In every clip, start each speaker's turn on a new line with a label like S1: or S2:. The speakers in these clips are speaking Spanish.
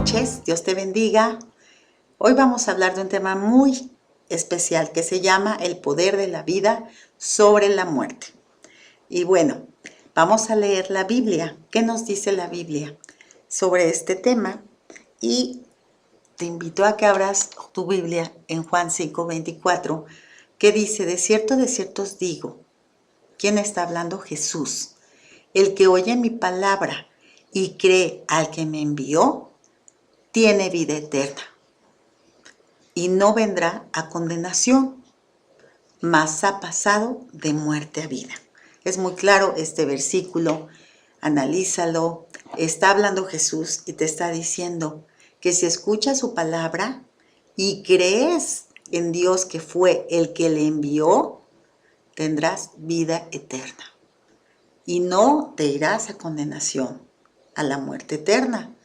S1: noches, Dios te bendiga. Hoy vamos a hablar de un tema muy especial que se llama el poder de la vida sobre la muerte. Y bueno, vamos a leer la Biblia. ¿Qué nos dice la Biblia sobre este tema? Y te invito a que abras tu Biblia en Juan 5:24, que dice, de cierto os digo. ¿Quién está hablando? Jesús. El que oye mi palabra y cree al que me envió, tiene vida eterna y no vendrá a condenación, mas ha pasado de muerte a vida. Es muy claro este versículo, analízalo. Está hablando Jesús y te está diciendo que si escuchas su palabra y crees en Dios que fue el que le envió, tendrás vida eterna y no te irás a condenación, a la muerte eterna,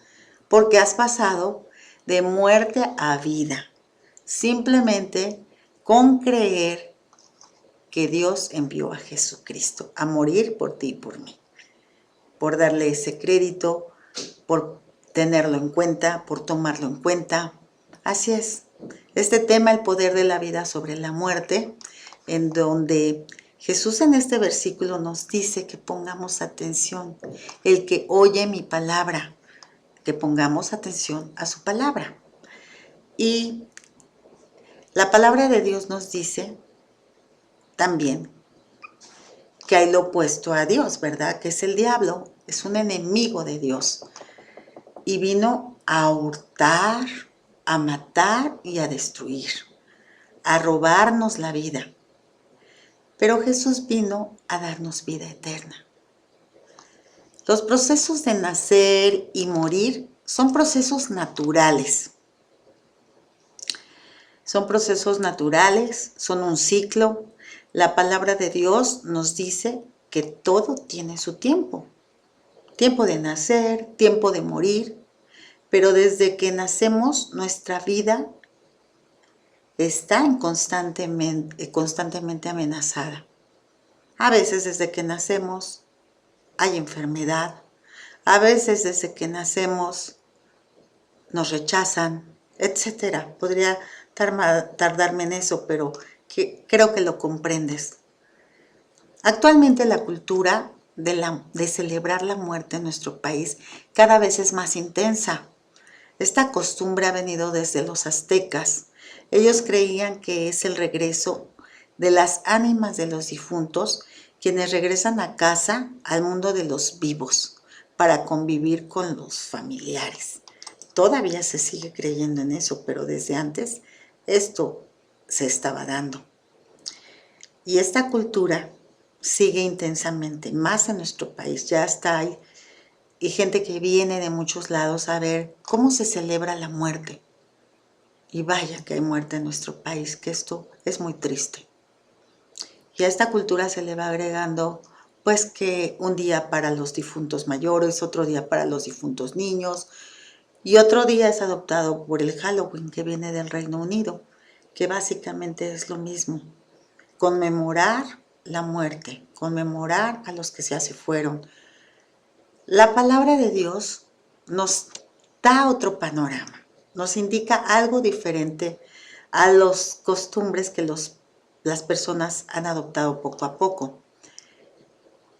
S1: porque has pasado de muerte a vida, simplemente con creer que Dios envió a Jesucristo a morir por ti y por mí, por darle ese crédito, por tenerlo en cuenta, por tomarlo en cuenta. Así es, este tema, el poder de la vida sobre la muerte, en donde Jesús en este versículo nos dice que pongamos atención, el que oye mi palabra, que pongamos atención a su palabra. Y la palabra de Dios nos dice también que hay lo opuesto a Dios, ¿verdad? Que es el diablo, es un enemigo de Dios. Y vino a hurtar, a matar y a destruir, a robarnos la vida. Pero Jesús vino a darnos vida eterna. Los procesos de nacer y morir son procesos naturales. Son procesos naturales, son un ciclo. La palabra de Dios nos dice que todo tiene su tiempo. Tiempo de nacer, tiempo de morir. Pero desde que nacemos, nuestra vida está constantemente amenazada. A veces desde que nacemos hay enfermedad. A veces desde que nacemos nos rechazan, etcétera. Podría tardarme en eso, pero creo que lo comprendes. Actualmente la cultura de celebrar la muerte en nuestro país cada vez es más intensa. Esta costumbre ha venido desde los aztecas. Ellos creían que es el regreso de las ánimas de los difuntos, quienes regresan a casa, al mundo de los vivos, para convivir con los familiares. Todavía se sigue creyendo en eso, pero desde antes esto se estaba dando. Y esta cultura sigue intensamente, más en nuestro país. Ya está ahí. Y gente que viene de muchos lados a ver cómo se celebra la muerte. Y vaya que hay muerte en nuestro país, que esto es muy triste. Y a esta cultura se le va agregando, pues, que un día para los difuntos mayores, otro día para los difuntos niños, y otro día es adoptado por el Halloween, que viene del Reino Unido, que básicamente es lo mismo. Conmemorar la muerte, conmemorar a los que ya se fueron. La palabra de Dios nos da otro panorama, nos indica algo diferente a las costumbres que las personas han adoptado poco a poco.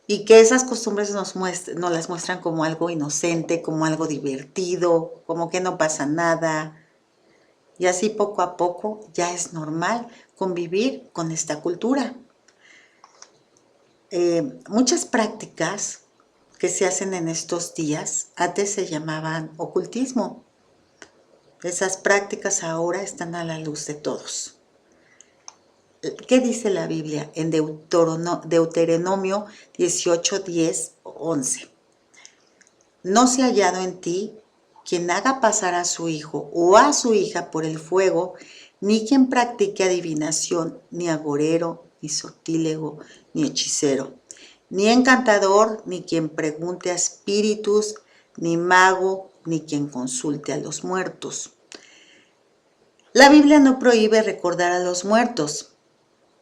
S1: Y que esas costumbres nos las muestran como algo inocente, como algo divertido, como que no pasa nada. Y así poco a poco ya es normal convivir con esta cultura. Muchas prácticas que se hacen en estos días, antes se llamaban ocultismo. Esas prácticas ahora están a la luz de todos. ¿Qué dice la Biblia en Deuteronomio 18, 10, 11? No se ha hallado en ti quien haga pasar a su hijo o a su hija por el fuego, ni quien practique adivinación, ni agorero, ni sortílego, ni hechicero, ni encantador, ni quien pregunte a espíritus, ni mago, ni quien consulte a los muertos. La Biblia no prohíbe recordar a los muertos,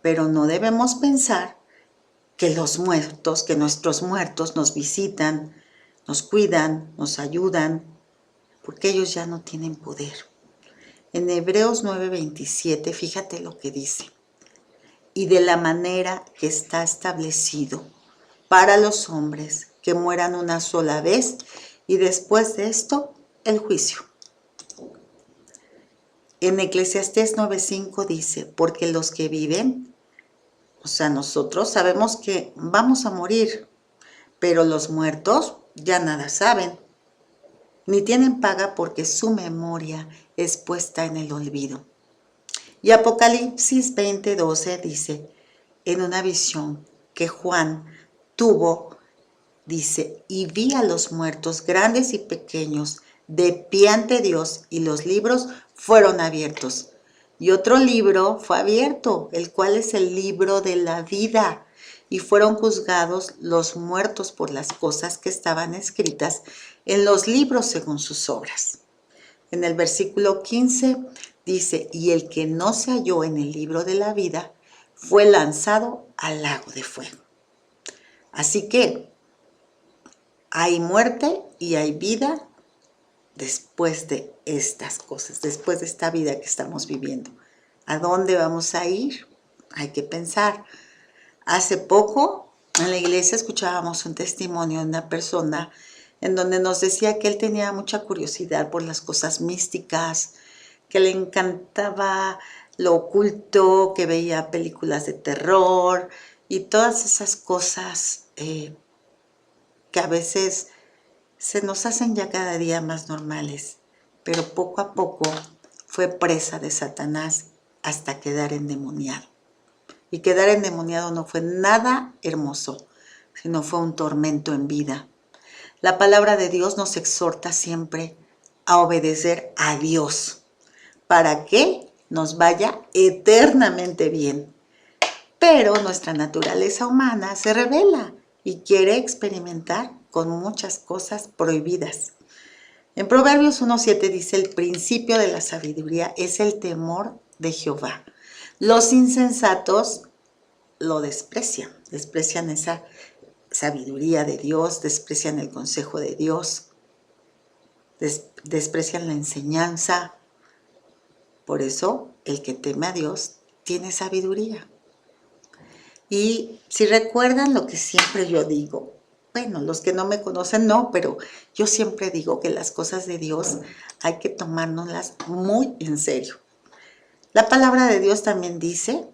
S1: pero no debemos pensar que nuestros muertos nos visitan, nos cuidan, nos ayudan. porque ellos ya no tienen poder. En Hebreos 9:27, fíjate lo que dice. Y de la manera que está establecido para los hombres que mueran una sola vez y después de esto el juicio. En Eclesiastés 9:5 dice, porque los que viven, o sea, nosotros sabemos que vamos a morir, pero los muertos ya nada saben, ni tienen paga porque su memoria es puesta en el olvido. Y Apocalipsis 20:12 dice, en una visión que Juan tuvo, dice, y vi a los muertos grandes y pequeños de pie ante Dios y los libros fueron abiertos. Y otro libro fue abierto, el cual es el libro de la vida. Y fueron juzgados los muertos por las cosas que estaban escritas en los libros según sus obras. En el versículo 15 dice, y el que no se halló en el libro de la vida fue lanzado al lago de fuego. Así que hay muerte y hay vida después de estas cosas, después de esta vida que estamos viviendo. ¿A dónde vamos a ir? Hay que pensar. Hace poco en la iglesia escuchábamos un testimonio de una persona en donde nos decía que él tenía mucha curiosidad por las cosas místicas, que le encantaba lo oculto, que veía películas de terror y todas esas cosas que a veces se nos hacen ya cada día más normales, pero poco a poco fue presa de Satanás hasta quedar endemoniado. Y quedar endemoniado no fue nada hermoso, sino fue un tormento en vida. La palabra de Dios nos exhorta siempre a obedecer a Dios para que nos vaya eternamente bien. Pero nuestra naturaleza humana se revela y quiere experimentar con muchas cosas prohibidas. En Proverbios 1:7 dice, el principio de la sabiduría es el temor de Jehová. Los insensatos lo desprecian esa sabiduría de Dios, desprecian el consejo de Dios, desprecian la enseñanza. Por eso, el que teme a Dios tiene sabiduría. Y si recuerdan lo que siempre yo digo, bueno, los que no me conocen no, pero yo siempre digo que las cosas de Dios hay que tomárnoslas muy en serio. La palabra de Dios también dice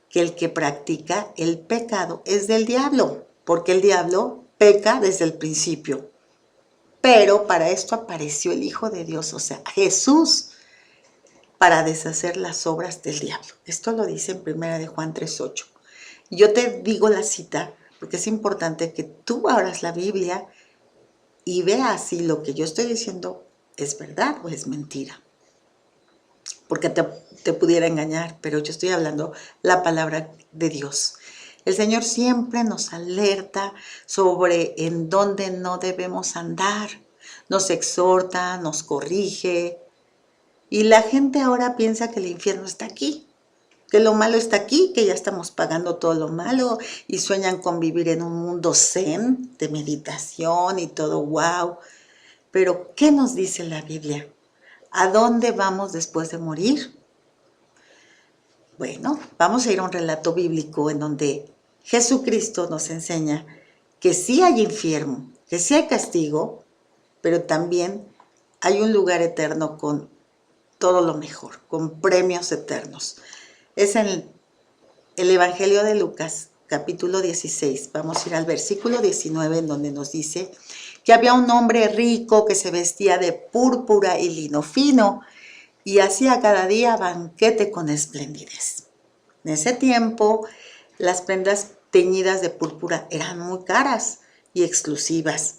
S1: que el que practica el pecado es del diablo, porque el diablo peca desde el principio. Pero para esto apareció el Hijo de Dios, o sea, Jesús, para deshacer las obras del diablo. Esto lo dice en 1 de Juan 3:8. Yo te digo la cita porque es importante que tú abras la Biblia y veas si lo que yo estoy diciendo es verdad o es mentira. Porque te pudiera engañar, pero yo estoy hablando la palabra de Dios. El Señor siempre nos alerta sobre en dónde no debemos andar. Nos exhorta, nos corrige. Y la gente ahora piensa que el infierno está aquí, que lo malo está aquí, que ya estamos pagando todo lo malo y sueñan con vivir en un mundo zen de meditación y todo wow. Pero, ¿qué nos dice la Biblia? ¿A dónde vamos después de morir? Bueno, vamos a ir a un relato bíblico en donde Jesucristo nos enseña que sí hay infierno, que sí hay castigo, pero también hay un lugar eterno con todo lo mejor, con premios eternos. Es en el Evangelio de Lucas, capítulo 16. Vamos a ir al versículo 19, en donde nos dice que había un hombre rico que se vestía de púrpura y lino fino y hacía cada día banquete con esplendidez. En ese tiempo, las prendas teñidas de púrpura eran muy caras y exclusivas.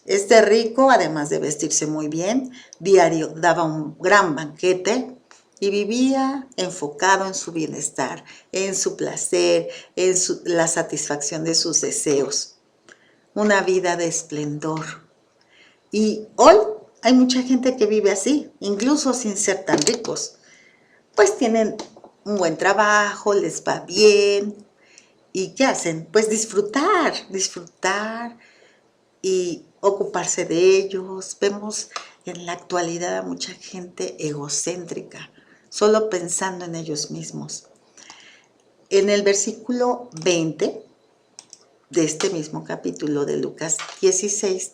S1: Este rico, además de vestirse muy bien, diario daba un gran banquete y vivía enfocado en su bienestar, en su placer, en la satisfacción de sus deseos. Una vida de esplendor. Y hoy hay mucha gente que vive así, incluso sin ser tan ricos. Pues tienen un buen trabajo, les va bien. ¿Y qué hacen? Pues disfrutar y ocuparse de ellos. Vemos en la actualidad a mucha gente egocéntrica, solo pensando en ellos mismos. En el versículo 20 de este mismo capítulo de Lucas 16,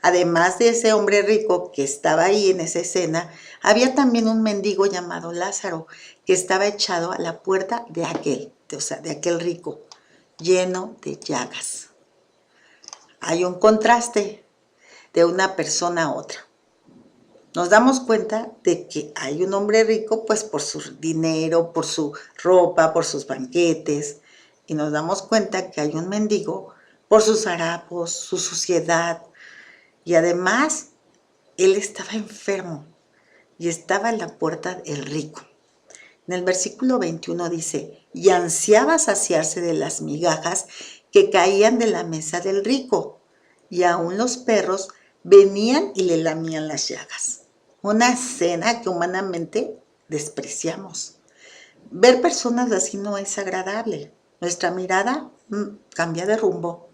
S1: además de ese hombre rico que estaba ahí en esa escena, había también un mendigo llamado Lázaro que estaba echado a la puerta de aquel rico, lleno de llagas. Hay un contraste de una persona a otra. Nos damos cuenta de que hay un hombre rico pues por su dinero, por su ropa, por sus banquetes, y nos damos cuenta que hay un mendigo por sus harapos, su suciedad, y además él estaba enfermo y estaba en la puerta del rico. En el versículo 21 dice, y ansiaba saciarse de las migajas que caían de la mesa del rico, y aún los perros venían y le lamían las llagas. Una escena que humanamente despreciamos. Ver personas así no es agradable. Nuestra mirada cambia de rumbo.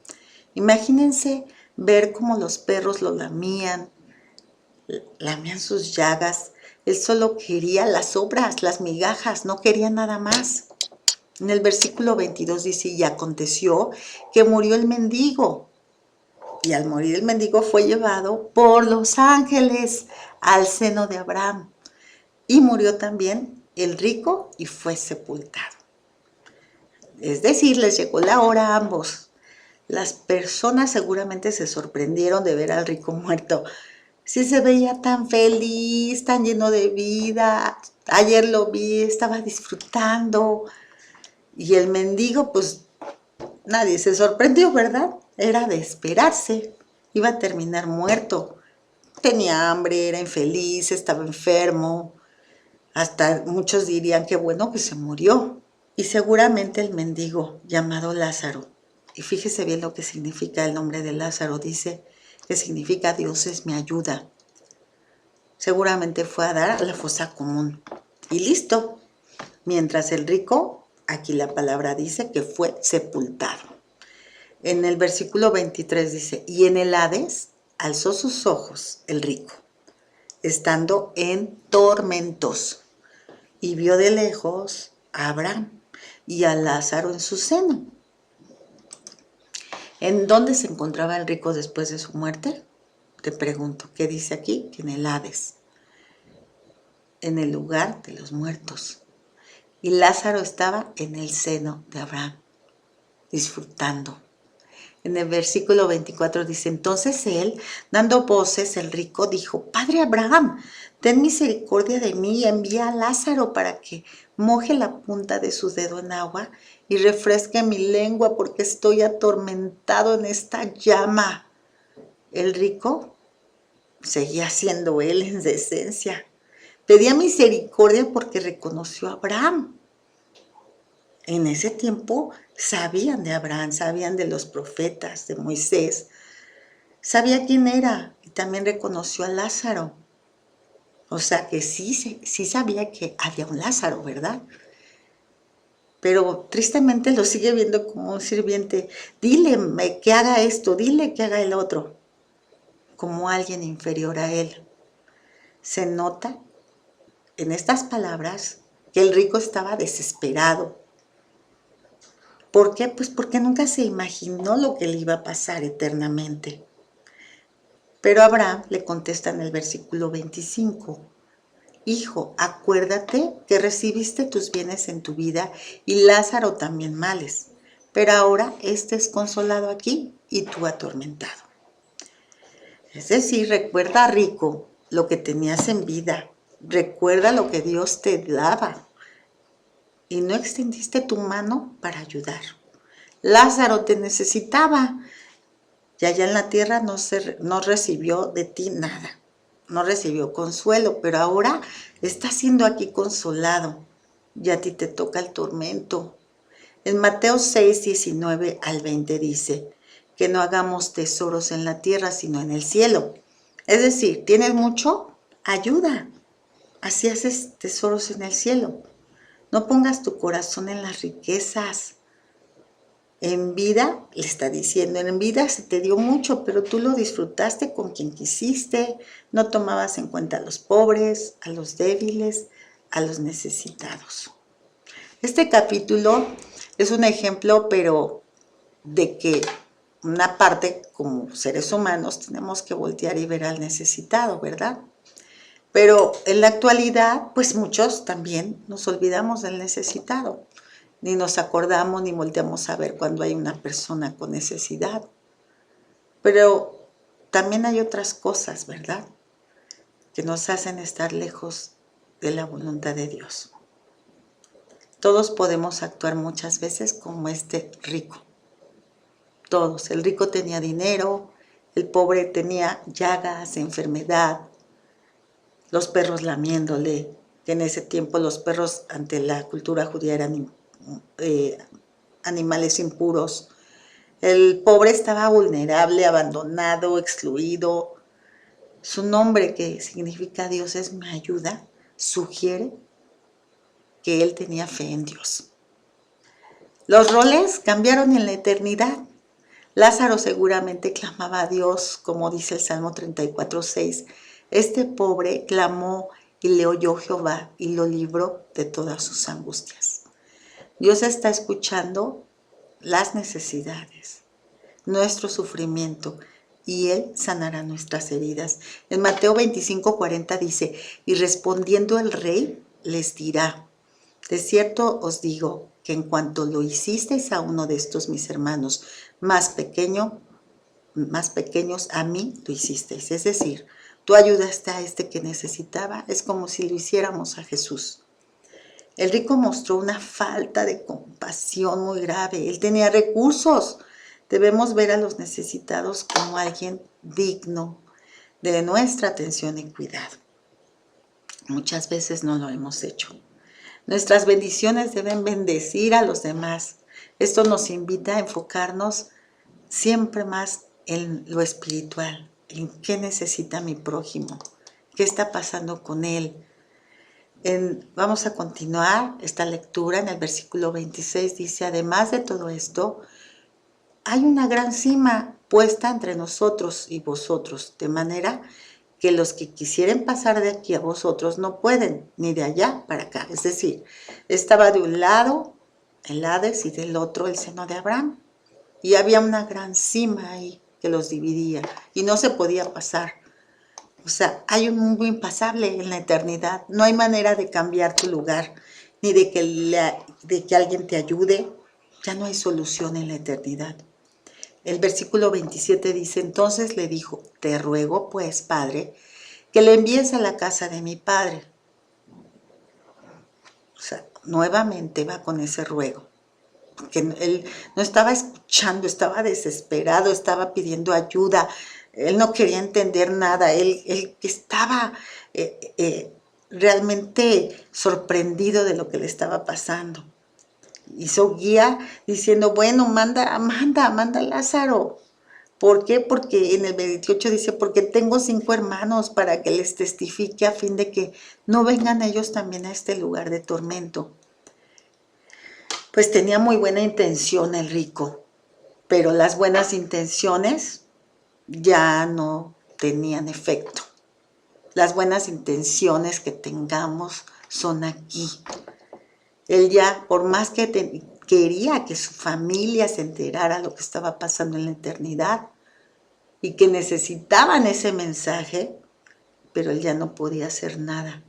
S1: Imagínense ver cómo los perros lo lamían sus llagas. Él solo quería las sobras, las migajas, no quería nada más. En el versículo 22 dice, y aconteció que murió el mendigo. Y al morir el mendigo fue llevado por los ángeles al seno de Abraham. Y murió también el rico y fue sepultado. Es decir, les llegó la hora a ambos. Las personas seguramente se sorprendieron de ver al rico muerto. Sí se veía tan feliz, tan lleno de vida. Ayer lo vi, estaba disfrutando. Y el mendigo, pues nadie se sorprendió, ¿verdad? Era de esperarse. Iba a terminar muerto. Tenía hambre, era infeliz, estaba enfermo. Hasta muchos dirían que bueno que se murió. Y seguramente el mendigo llamado Lázaro, y fíjese bien lo que significa el nombre de Lázaro, dice que significa Dios es mi ayuda. Seguramente fue a dar a la fosa común. Y listo. Mientras el rico, aquí la palabra dice que fue sepultado. En el versículo 23 dice, y en el Hades alzó sus ojos el rico, estando en tormentos, y vio de lejos a Abraham y a Lázaro en su seno. ¿En dónde se encontraba el rico después de su muerte? Te pregunto, ¿qué dice aquí? Que en el Hades, en el lugar de los muertos. Y Lázaro estaba en el seno de Abraham, disfrutando. En el versículo 24 dice, entonces él, dando voces, el rico dijo, Padre Abraham, ten misericordia de mí y envía a Lázaro para que moje la punta de su dedo en agua y refresque mi lengua porque estoy atormentado en esta llama. El rico seguía siendo él en su esencia. Pedía misericordia porque reconoció a Abraham. En ese tiempo sabían de Abraham, sabían de los profetas, de Moisés. Sabía quién era y también reconoció a Lázaro. O sea que sí sabía que había un Lázaro, ¿verdad? Pero tristemente lo sigue viendo como un sirviente. Dile que haga esto, dile que haga el otro. Como alguien inferior a él. Se nota en estas palabras que el rico estaba desesperado. ¿Por qué? Pues porque nunca se imaginó lo que le iba a pasar eternamente. Pero Abraham le contesta en el versículo 25, Hijo, acuérdate que recibiste tus bienes en tu vida y Lázaro también males, pero ahora este es consolado aquí y tú atormentado. Es decir, recuerda, rico, lo que tenías en vida, recuerda lo que Dios te daba y no extendiste tu mano para ayudar. Lázaro te necesitaba y allá en la tierra no recibió de ti nada, no recibió consuelo, pero ahora está siendo aquí consolado y a ti te toca el tormento. En Mateo 6, 19 al 20 dice que no hagamos tesoros en la tierra, sino en el cielo. Es decir, ¿tienes mucho? Ayuda. Así haces tesoros en el cielo. No pongas tu corazón en las riquezas. En vida, le está diciendo, en vida se te dio mucho, pero tú lo disfrutaste con quien quisiste, no tomabas en cuenta a los pobres, a los débiles, a los necesitados. Este capítulo es un ejemplo, pero de que una parte, como seres humanos, tenemos que voltear y ver al necesitado, ¿verdad? Pero en la actualidad, pues muchos también nos olvidamos del necesitado. Ni nos acordamos ni volteamos a ver cuando hay una persona con necesidad. Pero también hay otras cosas, ¿verdad?, que nos hacen estar lejos de la voluntad de Dios. Todos podemos actuar muchas veces como este rico. Todos. El rico tenía dinero, el pobre tenía llagas, enfermedad, los perros lamiéndole, que en ese tiempo los perros ante la cultura judía eran animales impuros. El pobre estaba vulnerable, abandonado, excluido. Su nombre, que significa Dios es mi ayuda, sugiere que él tenía fe en Dios. Los roles cambiaron en la eternidad. Lázaro seguramente clamaba a Dios, como dice el Salmo 34:6. Este pobre clamó y le oyó Jehová y lo libró de todas sus angustias. Dios está escuchando las necesidades, nuestro sufrimiento, y Él sanará nuestras heridas. En Mateo 25:40 dice, y respondiendo el rey les dirá, de cierto os digo que en cuanto lo hicisteis a uno de estos mis hermanos más pequeños, a mí lo hicisteis. Es decir, tú ayudaste a este que necesitaba, es como si lo hiciéramos a Jesús. El rico mostró una falta de compasión muy grave. Él tenía recursos. Debemos ver a los necesitados como alguien digno de nuestra atención y cuidado. Muchas veces no lo hemos hecho. Nuestras bendiciones deben bendecir a los demás. Esto nos invita a enfocarnos siempre más en lo espiritual, en qué necesita mi prójimo, qué está pasando con él. Vamos a continuar esta lectura en el versículo 26, dice, además de todo esto, hay una gran cima puesta entre nosotros y vosotros, de manera que los que quisieren pasar de aquí a vosotros no pueden, ni de allá para acá. Es decir, estaba de un lado el Hades y del otro el seno de Abraham. Y había una gran cima ahí que los dividía y no se podía pasar. O sea, hay un mundo impasable en la eternidad. No hay manera de cambiar tu lugar, ni de que alguien te ayude. Ya no hay solución en la eternidad. El versículo 27 dice, entonces le dijo, te ruego pues, Padre, que le envíes a la casa de mi padre. O sea, nuevamente va con ese ruego. Porque él no estaba escuchando, estaba desesperado, estaba pidiendo ayuda, él no quería entender nada, él estaba realmente sorprendido de lo que le estaba pasando. Hizo guía diciendo, bueno, manda a Lázaro. ¿Por qué? Porque en el 28 dice, porque tengo 5 hermanos para que les testifique a fin de que no vengan ellos también a este lugar de tormento. Pues tenía muy buena intención el rico, pero las buenas intenciones ya no tenían efecto. Las buenas intenciones que tengamos son aquí. Él ya, por más que quería que su familia se enterara lo que estaba pasando en la eternidad y que necesitaban ese mensaje, pero él ya no podía hacer nada.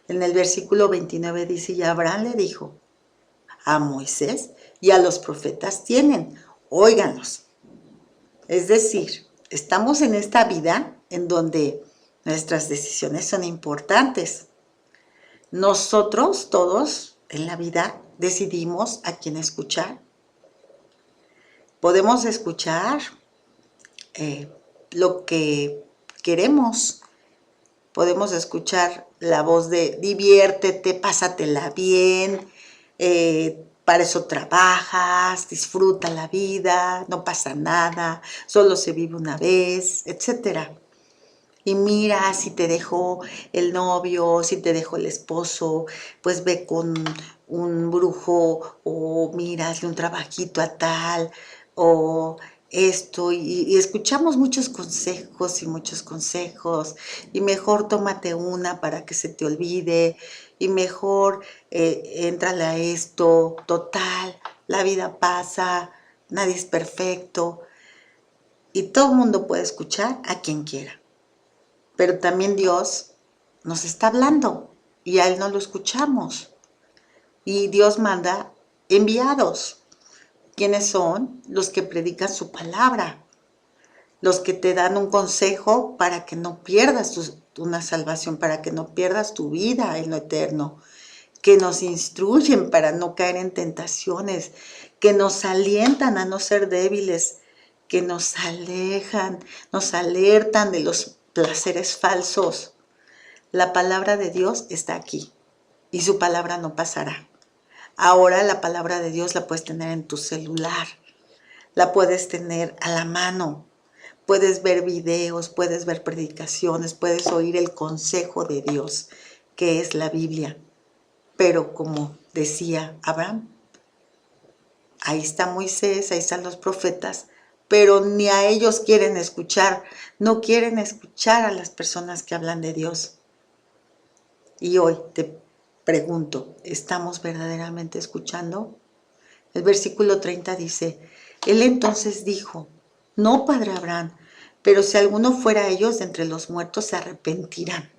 S1: En el versículo 29 dice, y Abraham le dijo, a Moisés y a los profetas tienen, óiganlos. Es decir, estamos en esta vida en donde nuestras decisiones son importantes. Nosotros todos en la vida decidimos a quién escuchar. Podemos escuchar lo que queremos. Podemos escuchar la voz de diviértete, pásatela bien, para eso trabajas, disfruta la vida, no pasa nada, solo se vive una vez, etc. Y mira, si te dejó el novio, si te dejó el esposo, pues ve con un brujo, o mira, hazle un trabajito a tal, o esto, y escuchamos muchos consejos, y mejor tómate una para que se te olvide, y mejor éntrale a esto, total, la vida pasa, nadie es perfecto, y todo el mundo puede escuchar a quien quiera. Pero también Dios nos está hablando y a Él no lo escuchamos. Y Dios manda enviados. ¿Quiénes son? Los que predican su palabra, los que te dan un consejo para que no pierdas una salvación, para que no pierdas tu vida en lo eterno, que nos instruyen para no caer en tentaciones, que nos alientan a no ser débiles, que nos alejan, nos alertan de los placeres falsos. La palabra de Dios está aquí y su palabra no pasará. Ahora la palabra de Dios la puedes tener en tu celular, la puedes tener a la mano, puedes ver videos, puedes ver predicaciones, puedes oír el consejo de Dios, que es la Biblia. Pero como decía Abraham, ahí está Moisés, ahí están los profetas, pero ni a ellos quieren escuchar, no quieren escuchar a las personas que hablan de Dios. Y hoy te pregunto, ¿estamos verdaderamente escuchando? El versículo 30 dice, él entonces dijo, no, padre Abraham, pero si alguno fuera ellos de entre los muertos se arrepentirán.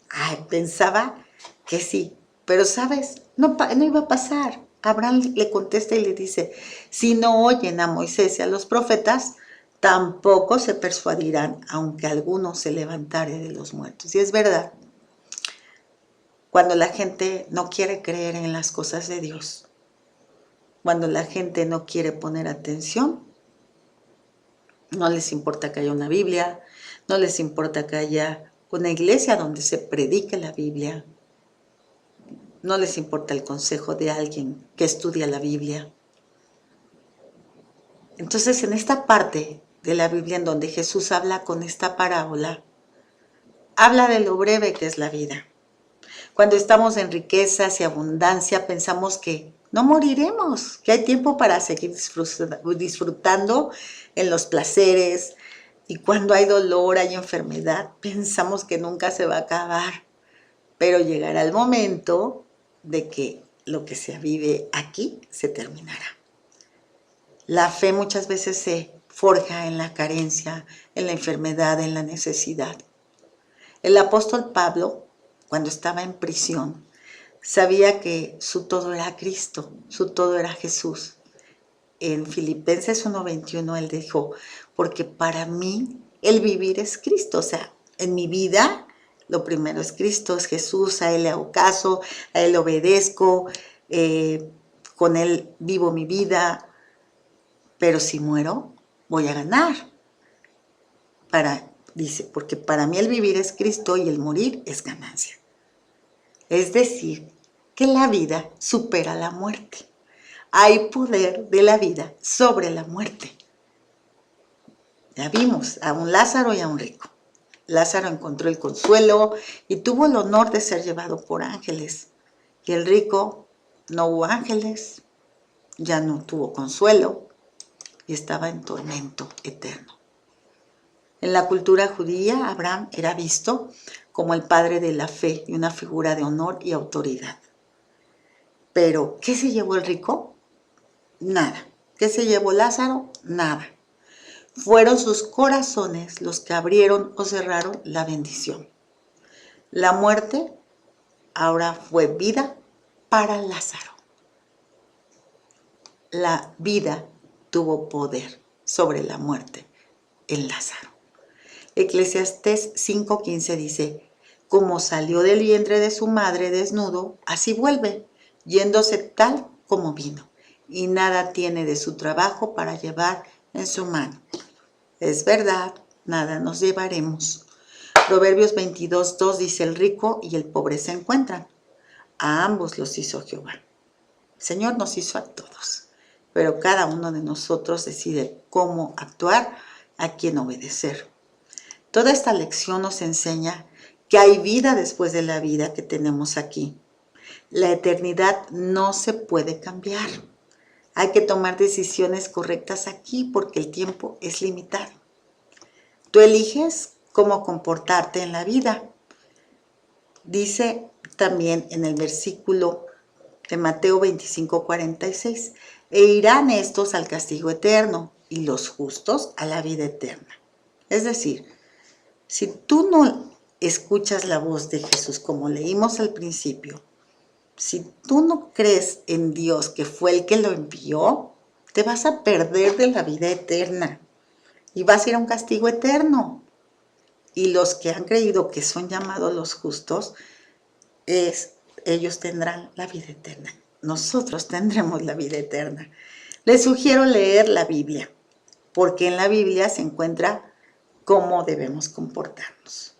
S1: Ay, pensaba que sí, pero sabes, no iba a pasar. Abraham le contesta y le dice, si no oyen a Moisés y a los profetas, tampoco se persuadirán, aunque alguno se levantare de los muertos. Y es verdad, cuando la gente no quiere creer en las cosas de Dios, cuando la gente no quiere poner atención, no les importa que haya una Biblia, no les importa que haya una iglesia donde se predique la Biblia, no les importa el consejo de alguien que estudia la Biblia. Entonces, en esta parte de la Biblia en donde Jesús habla con esta parábola, habla de lo breve que es la vida. Cuando estamos en riquezas y abundancia, pensamos que no moriremos, que hay tiempo para seguir disfrutando en los placeres. Y cuando hay dolor, hay enfermedad, pensamos que nunca se va a acabar. Pero llegará el momento de que lo que se vive aquí se terminará. La fe muchas veces se forja en la carencia, en la enfermedad, en la necesidad. El apóstol Pablo, cuando estaba en prisión, sabía que su todo era Cristo, su todo era Jesús. En Filipenses 1:21 él dijo, porque para mí el vivir es Cristo. O sea, en mi vida lo primero es Cristo, es Jesús, a Él le hago caso, a Él obedezco, con Él vivo mi vida, pero si muero voy a ganar. Dice, porque para mí el vivir es Cristo y el morir es ganancia. Es decir, que la vida supera la muerte. Hay poder de la vida sobre la muerte. Ya vimos a un Lázaro y a un rico. Lázaro encontró el consuelo y tuvo el honor de ser llevado por ángeles. Y el rico no hubo ángeles, ya no tuvo consuelo y estaba en tormento eterno. En la cultura judía, Abraham era visto como el padre de la fe y una figura de honor y autoridad. Pero, ¿qué se llevó el rico? Nada. ¿Qué se llevó Lázaro? Nada. Fueron sus corazones los que abrieron o cerraron la bendición. La muerte ahora fue vida para Lázaro. La vida tuvo poder sobre la muerte en Lázaro. Eclesiastés 5:15 dice, como salió del vientre de su madre desnudo, así vuelve, yéndose tal como vino, y nada tiene de su trabajo para llevar en su mano. Es verdad, nada nos llevaremos. Proverbios 22:2 dice, el rico y el pobre se encuentran. A ambos los hizo Jehová. El Señor nos hizo a todos, pero cada uno de nosotros decide cómo actuar, a quién obedecer. Toda esta lección nos enseña que hay vida después de la vida que tenemos aquí, La eternidad no se puede cambiar. Hay que tomar decisiones correctas aquí porque el tiempo es limitado. Tú eliges cómo comportarte en la vida. Dice también en el versículo de Mateo 25:46, e irán estos al castigo eterno y los justos a la vida eterna. Es decir, si tú no escuchas la voz de Jesús como leímos al principio, si tú no crees en Dios que fue el que lo envió, te vas a perder de la vida eterna y vas a ir a un castigo eterno. Y los que han creído que son llamados los justos, ellos tendrán la vida eterna. Nosotros tendremos la vida eterna. Les sugiero leer la Biblia, porque en la Biblia se encuentra cómo debemos comportarnos.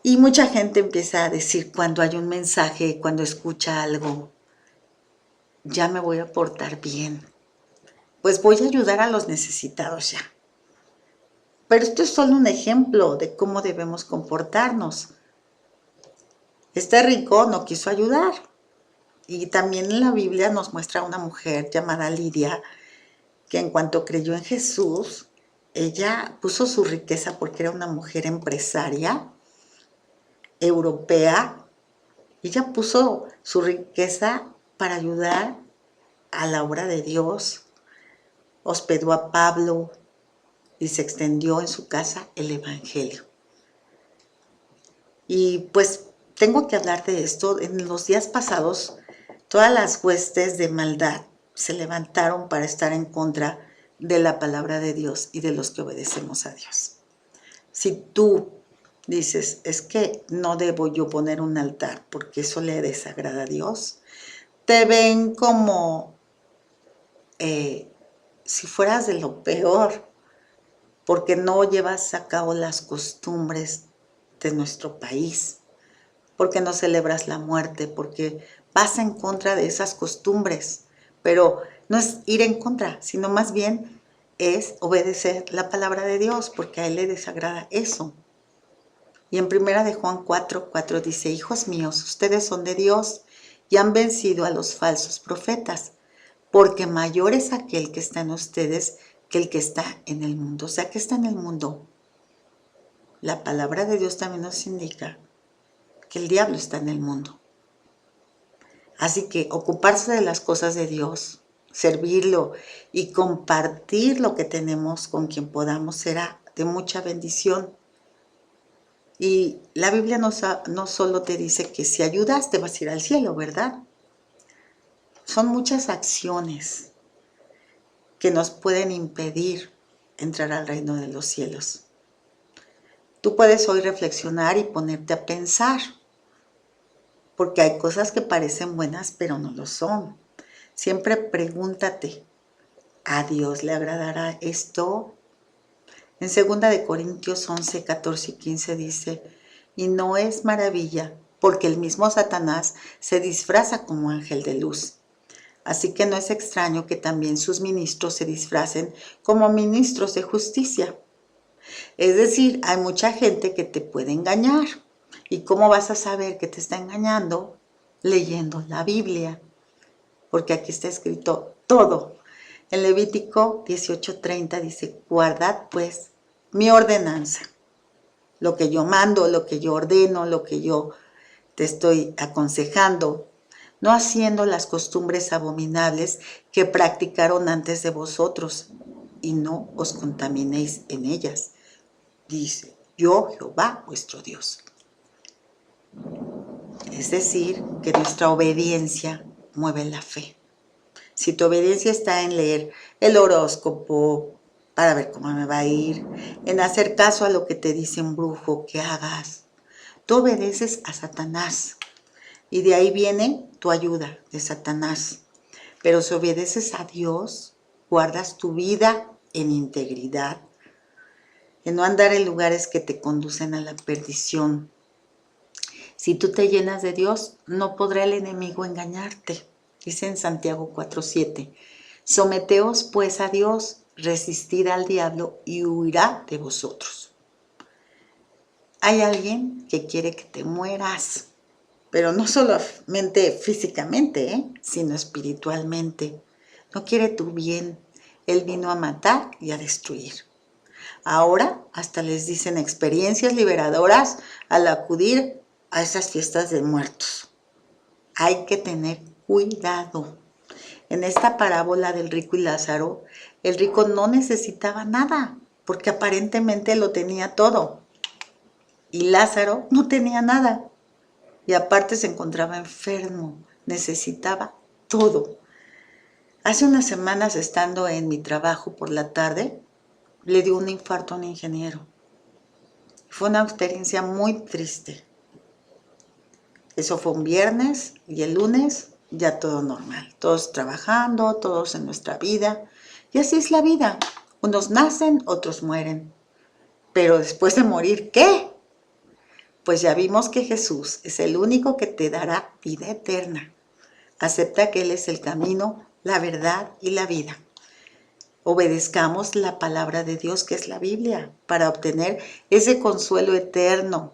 S1: Y mucha gente empieza a decir cuando hay un mensaje, cuando escucha algo, ya me voy a portar bien, pues voy a ayudar a los necesitados ya. Pero esto es solo un ejemplo de cómo debemos comportarnos. Este rico no quiso ayudar. Y también en la Biblia nos muestra una mujer llamada Lidia, que en cuanto creyó en Jesús, ella puso su riqueza porque era una mujer empresaria, europea. Ella puso su riqueza para ayudar a la obra de Dios. Hospedó a Pablo y se extendió en su casa el evangelio. Y pues tengo que hablar de esto. En los días pasados, todas las huestes de maldad se levantaron para estar en contra de la palabra de Dios y de los que obedecemos a Dios. Si tú dices, es que no debo yo poner un altar porque eso le desagrada a Dios, te ven como si fueras de lo peor, porque no llevas a cabo las costumbres de nuestro país, porque no celebras la muerte, porque vas en contra de esas costumbres. Pero no es ir en contra, sino más bien es obedecer la palabra de Dios, porque a Él le desagrada eso. Y en 1 de Juan 4:4 dice, hijos míos, ustedes son de Dios y han vencido a los falsos profetas, porque mayor es aquel que está en ustedes que el que está en el mundo. O sea, que está en el mundo. La palabra de Dios también nos indica que el diablo está en el mundo. Así que ocuparse de las cosas de Dios, servirlo y compartir lo que tenemos con quien podamos será de mucha bendición. Y la Biblia no solo te dice que si ayudas te vas a ir al cielo, ¿verdad? Son muchas acciones que nos pueden impedir entrar al reino de los cielos. Tú puedes hoy reflexionar y ponerte a pensar, porque hay cosas que parecen buenas pero no lo son. Siempre pregúntate, ¿a Dios le agradará esto? En 2 de Corintios 11, 14 y 15 dice, y no es maravilla, porque el mismo Satanás se disfraza como ángel de luz. Así que no es extraño que también sus ministros se disfracen como ministros de justicia. Es decir, hay mucha gente que te puede engañar. ¿Y cómo vas a saber que te está engañando? Leyendo la Biblia. Porque aquí está escrito todo. En Levítico 18:30 dice, guardad pues mi ordenanza. Lo que yo mando, lo que yo ordeno, lo que yo te estoy aconsejando, no haciendo las costumbres abominables que practicaron antes de vosotros, y no os contaminéis en ellas. Dice, yo Jehová vuestro Dios. Es decir, que nuestra obediencia mueve la fe. Si tu obediencia está en leer el horóscopo para ver cómo me va a ir, en hacer caso a lo que te dice un brujo que hagas, tú obedeces a Satanás. Y de ahí viene tu ayuda de Satanás. Pero si obedeces a Dios, guardas tu vida en integridad, en no andar en lugares que te conducen a la perdición. Si tú te llenas de Dios, no podrá el enemigo engañarte. Dice en Santiago 4:7, someteos pues a Dios, resistid al diablo y huirá de vosotros. Hay alguien que quiere que te mueras. pero no solamente físicamente, sino espiritualmente. No quiere tu bien. Él vino a matar y a destruir. Ahora hasta les dicen experiencias liberadoras al acudir a esas fiestas de muertos. Hay que tener cuidado. En esta parábola del rico y Lázaro, el rico no necesitaba nada, porque aparentemente lo tenía todo. Y Lázaro no tenía nada. Y aparte se encontraba enfermo, necesitaba todo. Hace unas semanas, estando en mi trabajo por la tarde, le dio un infarto a un ingeniero. Fue una experiencia muy triste. Eso fue un viernes y el lunes ya todo normal. Todos trabajando, todos en nuestra vida. Y así es la vida. Unos nacen, otros mueren. Pero después de morir, ¿qué? Pues ya vimos que Jesús es el único que te dará vida eterna. Acepta que Él es el camino, la verdad y la vida. Obedezcamos la palabra de Dios, que es la Biblia, para obtener ese consuelo eterno.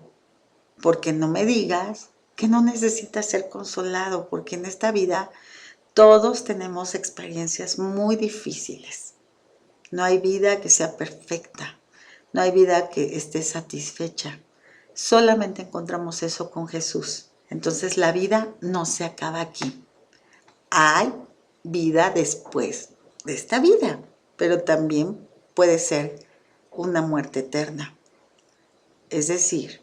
S1: Porque no me digas que no necesitas ser consolado, porque en esta vida todos tenemos experiencias muy difíciles. No hay vida que sea perfecta, no hay vida que esté satisfecha. Solamente encontramos eso con Jesús. Entonces la vida no se acaba aquí. Hay vida después de esta vida, pero también puede ser una muerte eterna. Es decir,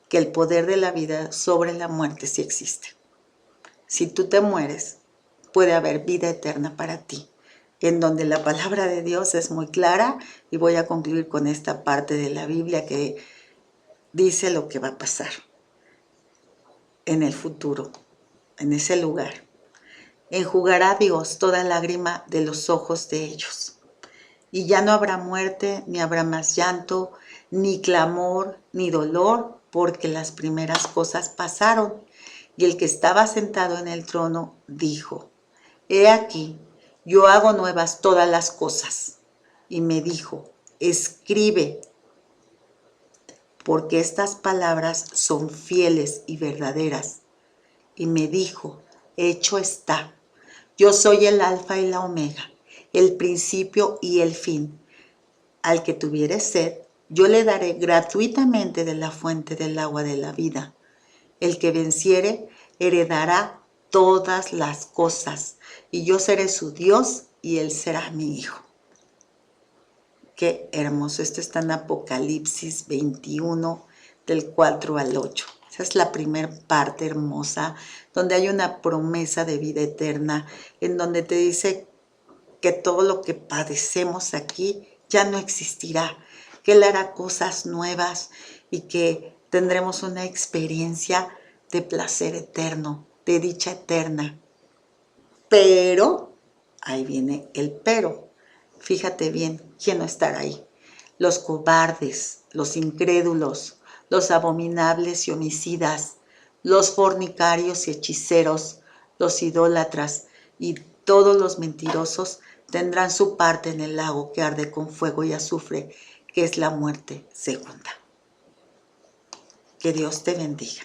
S1: que el poder de la vida sobre la muerte sí existe. Si tú te mueres, puede haber vida eterna para ti, en donde la palabra de Dios es muy clara, y voy a concluir con esta parte de la Biblia que dice lo que va a pasar en el futuro, en ese lugar. Enjugará Dios toda lágrima de los ojos de ellos. Y ya no habrá muerte, ni habrá más llanto, ni clamor, ni dolor, porque las primeras cosas pasaron. Y el que estaba sentado en el trono dijo: He aquí, yo hago nuevas todas las cosas. Y me dijo: Escribe, porque estas palabras son fieles y verdaderas. Y me dijo: Hecho está. Yo soy el Alfa y la Omega, el principio y el fin. Al que tuviere sed, yo le daré gratuitamente de la fuente del agua de la vida. El que venciere heredará todas las cosas, y yo seré su Dios y él será mi hijo. Qué hermoso. Esto está en Apocalipsis 21, del 4 al 8. Esa es la primera parte hermosa, donde hay una promesa de vida eterna, en donde te dice que todo lo que padecemos aquí ya no existirá, que Él hará cosas nuevas y que tendremos una experiencia de placer eterno, de dicha eterna. Pero, ahí viene el pero. Fíjate bien quién no estará ahí. Los cobardes, los incrédulos, los abominables y homicidas, los fornicarios y hechiceros, los idólatras y todos los mentirosos tendrán su parte en el lago que arde con fuego y azufre, que es la muerte segunda. Que Dios te bendiga.